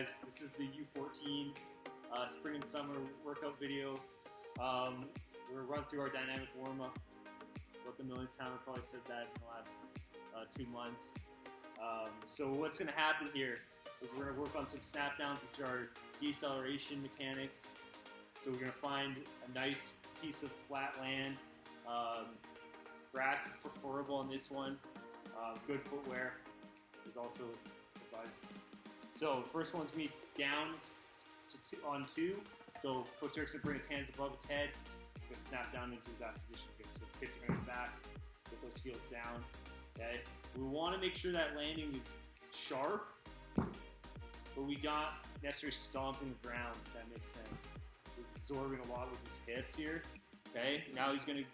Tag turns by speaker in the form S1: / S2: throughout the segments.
S1: guys, this is the U14 spring and summer workout video. We're gonna run through our dynamic warm-up. About the millionth time, I probably said that in the last 2 months. So what's gonna happen here is we're gonna work on some snap downs, which are our deceleration mechanics. So we're gonna find a nice piece of flat land. Grass is preferable on this one. Good footwear is also provided. So the first one's gonna be down on 2. So Coach Eric's gonna bring his hands above his head. He's gonna snap down into that position here. So his hips are gonna be back, get those heels down. Okay. We want to make sure that landing is sharp, but we don't necessarily stomping the ground. If that makes sense. He's absorbing a lot with his hips here. Okay. Now he's gonna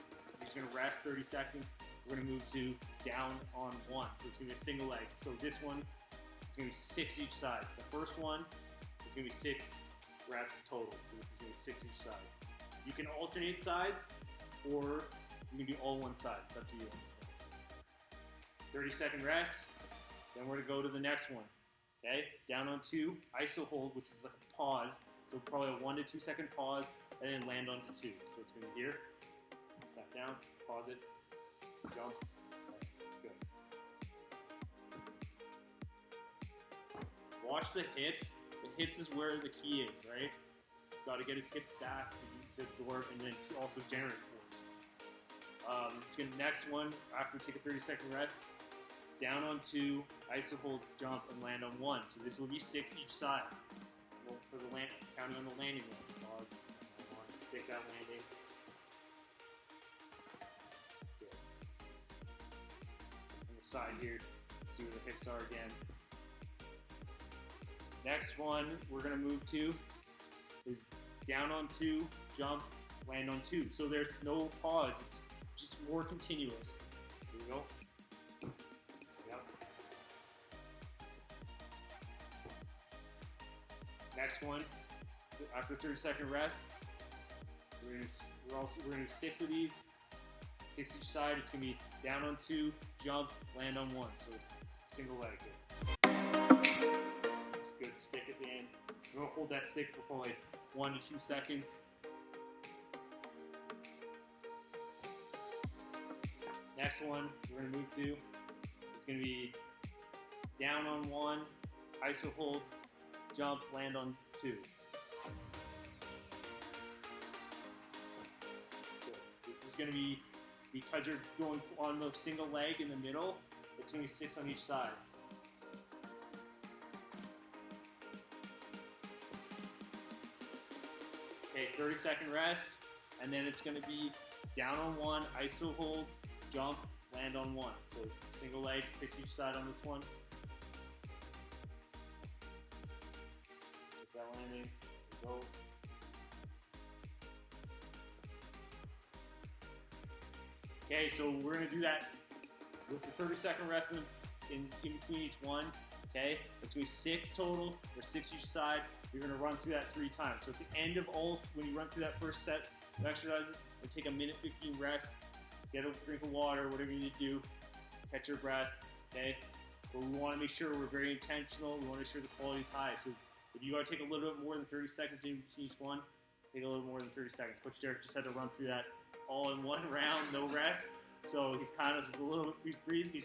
S1: rest 30 seconds. We're gonna move to down on 1. So it's gonna be a single leg. So this one, it's gonna be 6 each side. The first one is gonna be 6 reps total. So this is gonna be 6 each side. You can alternate sides, or you can do all one side. It's up to you. 30-second rest. Then we're gonna go to the next one. Okay, down on 2, iso hold, which is like a pause. So probably a 1 to 2 second pause, and then land onto 2. So it's gonna be here. Snap down, pause it, jump. Good. Watch the hips. The hips is where the key is, right? Got to get his hips back to absorb and then to also generate force. Let's get the next one after we take a 30-second rest. Down on 2, iso hold, jump, and land on 1. So this will be 6 each side. Well, for the land, counting on the landing one. Pause. Stick that landing. Good. So from the side here, see where the hips are again. Next one we're going to move to is down on 2, jump, land on 2. So there's no pause. It's just more continuous. Here we go. Yep. Next one, after 30-second rest, we're gonna do 6 of these, 6 each side. It's gonna be down on 2, jump, land on 1. So it's single leg here. It's good stick at the end. We're gonna hold that stick for probably 1 to 2 seconds. Next one we're gonna move to is gonna be down on 1, iso hold, jump, land on 2. Good. This is gonna be, because you're going on the single leg in the middle, it's gonna be 6 on each side. Okay, 30-second rest, and then it's gonna be down on 1, iso hold, jump, land on 1. So it's single leg, 6 each side on this one. Get that landing, go. Okay, so we're gonna do that with the 30-second rest in between each one. Okay, it's gonna be 6 total, or 6 each side. You're gonna run through that 3 times. So at the end of all, when you run through that first set of exercises, you take a minute 15 rest, get a drink of water, whatever you need to do, catch your breath, okay? But we wanna make sure we're very intentional. We wanna make sure the quality is high. So if you gotta take a little bit more than 30 seconds in between each one, take a little more than 30 seconds. Coach Derek just had to run through that all in one round, no rest. So he's kind of just a little bit, he's breathing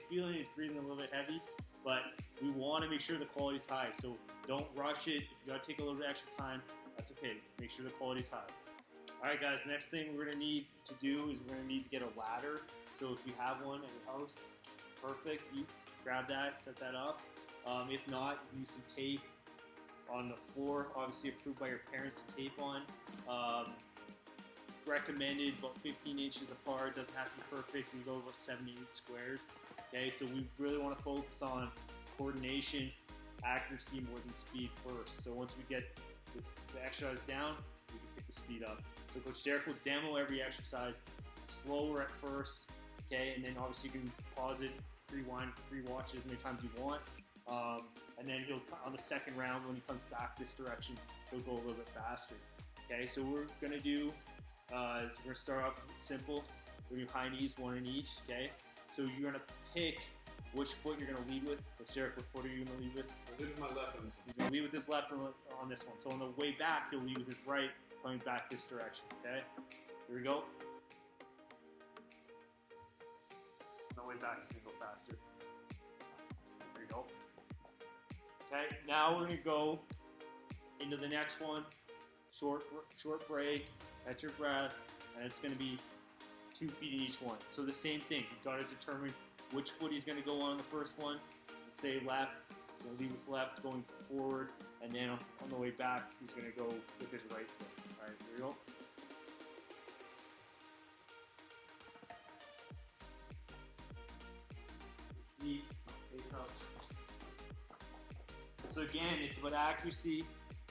S1: a little bit heavy, but we wanna make sure the quality is high. So don't rush it. If you gotta take a little bit extra time, that's okay. Make sure the quality is high. All right, guys, next thing we're gonna need to do is we're gonna need to get a ladder. So if you have one at your house, perfect. You grab that, set that up. If not, use some tape on the floor. Obviously approved by your parents to tape on. Recommended about 15 inches apart. Doesn't have to be perfect. We go about 78 squares. Okay, so we really want to focus on coordination, accuracy more than speed first. So once we get the exercise down, we can pick the speed up. So Coach Derek will demo every exercise, slower at first, okay, and then obviously you can pause it, rewind, rewatch it as many times you want. And then he'll, on the second round, when he comes back this direction, he'll go a little bit faster. Okay, so what we're gonna do is we're gonna start off simple. We're gonna do high knees, 1 in each, okay? So you're gonna pick which foot you're going to lead with. So Derek, what foot are you going to lead with?
S2: I'm leading with my left on this one.
S1: He's going to lead with his left on this one. So on the way back, he'll lead with his right, coming back this direction, okay? Here we go. On the way back, he's going to go faster. There you go. Okay, now we're going to go into the next one. Short break, catch your breath, and it's going to be 2 feet in each one. So the same thing, he's got to determine which foot he's going to go on the first one. Let's say left, he's going to lead with left going forward, and then on the way back, he's going to go with his right foot. All right, here we go. Feet, face up. So again, it's about accuracy.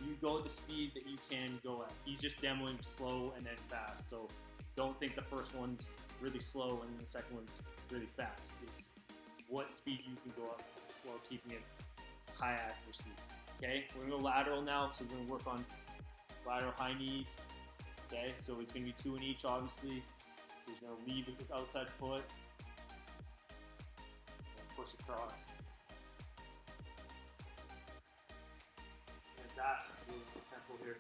S1: You go at the speed that you can go at. He's just demoing slow and then fast. So don't think the first one's really slow and then the second one's really fast. It's what speed you can go up while keeping it high accuracy. Okay, we're gonna go lateral now. So we're gonna work on lateral high knees. Okay, so it's gonna be 2 in each, obviously. He's gonna lead with his outside foot. And push across. And that will the tempo here.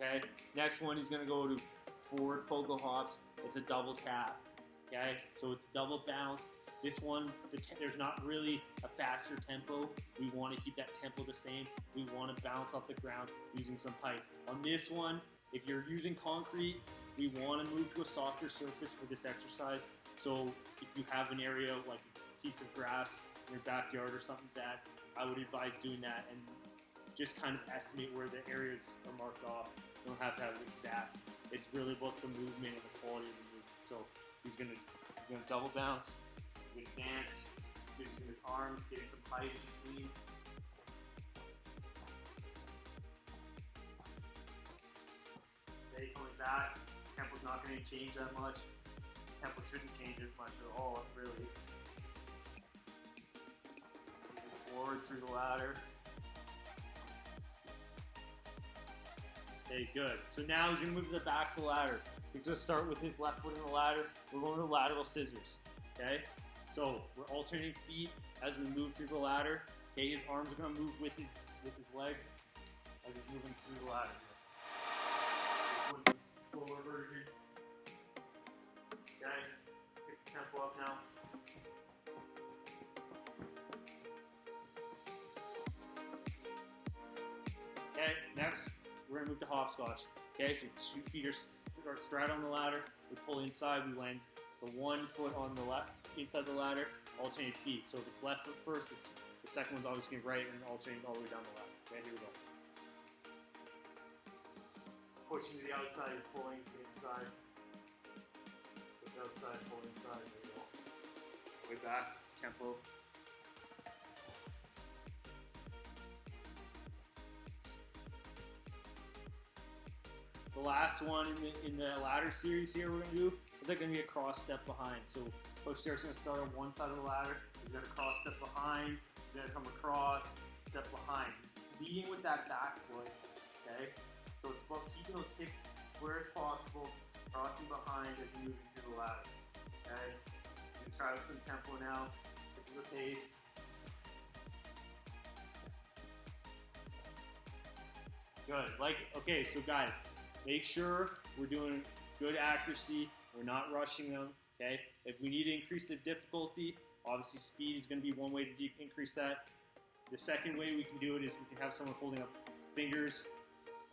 S1: Okay, next one he's gonna go to forward pogo hops. It's a double tap. Okay, so it's double bounce. This one, there's not really a faster tempo. We want to keep that tempo the same. We want to bounce off the ground using some height. On this one, if you're using concrete, we want to move to a softer surface for this exercise. So if you have an area like a piece of grass in your backyard or something like that, I would advise doing that and just kind of estimate where the areas are marked off. You don't have to have it exact. It's really about the movement and the quality of the movement. So he's gonna double bounce. He's gonna dance, using his arms, getting some height in between. Okay, coming back. Tempo's not gonna change that much. Tempo shouldn't change as much at all, really. Moving forward through the ladder. Okay, good. So now he's gonna move to the back of the ladder. He's gonna start with his left foot in the ladder. We're going to lateral scissors. Okay? So we're alternating feet as we move through the ladder. Okay, his arms are gonna move with his legs as he's moving through the ladder. This one's a slower version. Okay, pick the tempo up now. Okay, next we're gonna move to hopscotch. Okay, so 2 feet are straight on the ladder. We pull inside. We land the 1 foot on the left inside the ladder. Alternate feet. So if it's left foot first, the second one's always going right and alternating all the way down the ladder. Okay, here we go. Pushing to the outside is pulling to the inside. Push outside, pull inside. There we go. Way back. Tempo. The last one in the ladder series here we're going to do is like going to be a cross step behind. So Coach Derek's going to start on one side of the ladder. He's going to cross step behind. He's going to come across, step behind. Leading with that back foot, okay? So it's about keeping those hips as square as possible, crossing behind as you're moving through the ladder, okay? We're going to try with some tempo now, picking the pace. Good, okay, so guys, make sure we're doing good accuracy. We're not rushing them, okay? If we need to increase the difficulty, obviously speed is going to be one way to increase that. The second way we can do it is we can have someone holding up fingers,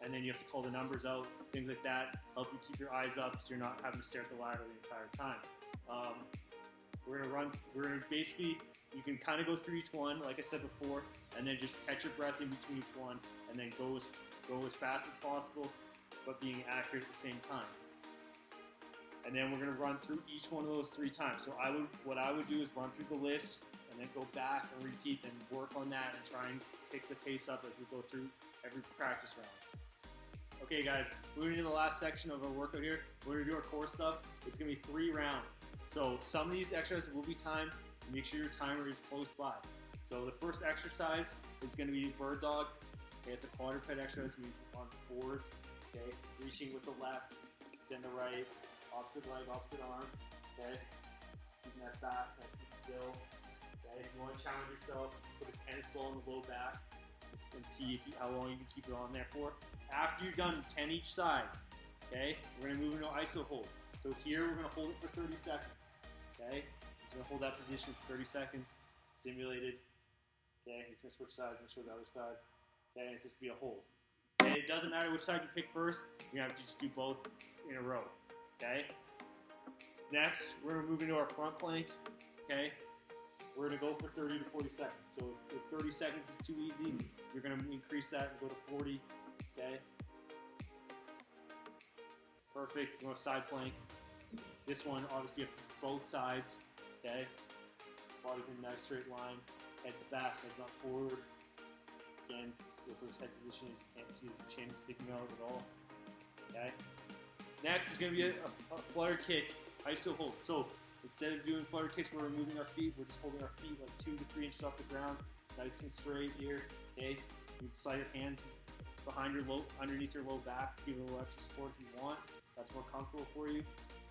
S1: and then you have to call the numbers out, things like that. Help you keep your eyes up so you're not having to stare at the ladder the entire time. We're going to basically, you can kind of go through each one, like I said before, and then just catch your breath in between each one, and then go as fast as possible, but being accurate at the same time. And then we're going to run through each one of those 3 times. So what I would do is run through the list and then go back and repeat and work on that and try and pick the pace up as we go through every practice round. Okay guys, we're going to do the last section of our workout here. We're going to do our core stuff. It's going to be 3 rounds. So some of these exercises will be timed. Make sure your timer is close by. So the first exercise is going to be bird dog. Okay, it's a quadruped exercise, means on 4s. Okay, reaching with the left, send the right, opposite leg, opposite arm, okay? Keeping that back nice and still, okay? If you want to challenge yourself, put a tennis ball in the low back and see how long you can keep it on there for. After you've done 10 each side, okay, we're going to move into iso hold. So here we're going to hold it for 30 seconds, okay? Just going to hold that position for 30 seconds, simulated, okay? It's going to switch sides and show the other side, okay? And it's just going to be a hold. Okay, it doesn't matter which side you pick first, you have to just do both in a row, okay? Next, we're going to move into our front plank, okay? We're going to go for 30 to 40 seconds. So if 30 seconds is too easy, you're going to increase that and go to 40, okay? Perfect. You want a side plank. This one, obviously, you have both sides, okay? Body's in a nice straight line. Head to back, head's not forward. Again, so for his head position, you can't see his chin sticking out at all, okay? Next is going to be a flutter kick, iso hold. So instead of doing flutter kicks where we're moving our feet, we're just holding our feet like 2 to 3 inches off the ground, nice and straight here, okay? You slide your hands behind your underneath your low back, give it a little extra support if you want. That's more comfortable for you,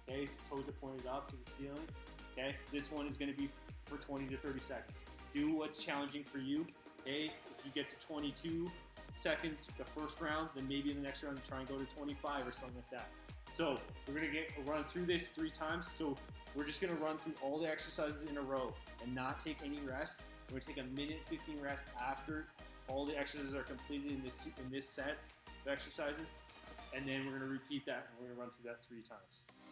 S1: okay? Toes are pointed up to the ceiling, okay? This one is going to be for 20 to 30 seconds. Do what's challenging for you, okay? If you get to 22 seconds the first round, then maybe in the next round you try and go to 25 or something like that. So we're going to run through this 3 times. So we're just going to run through all the exercises in a row and not take any rest. We're going to take a minute 15 rest after all the exercises are completed in this set of exercises. And then we're going to repeat that and we're going to run through that 3 times.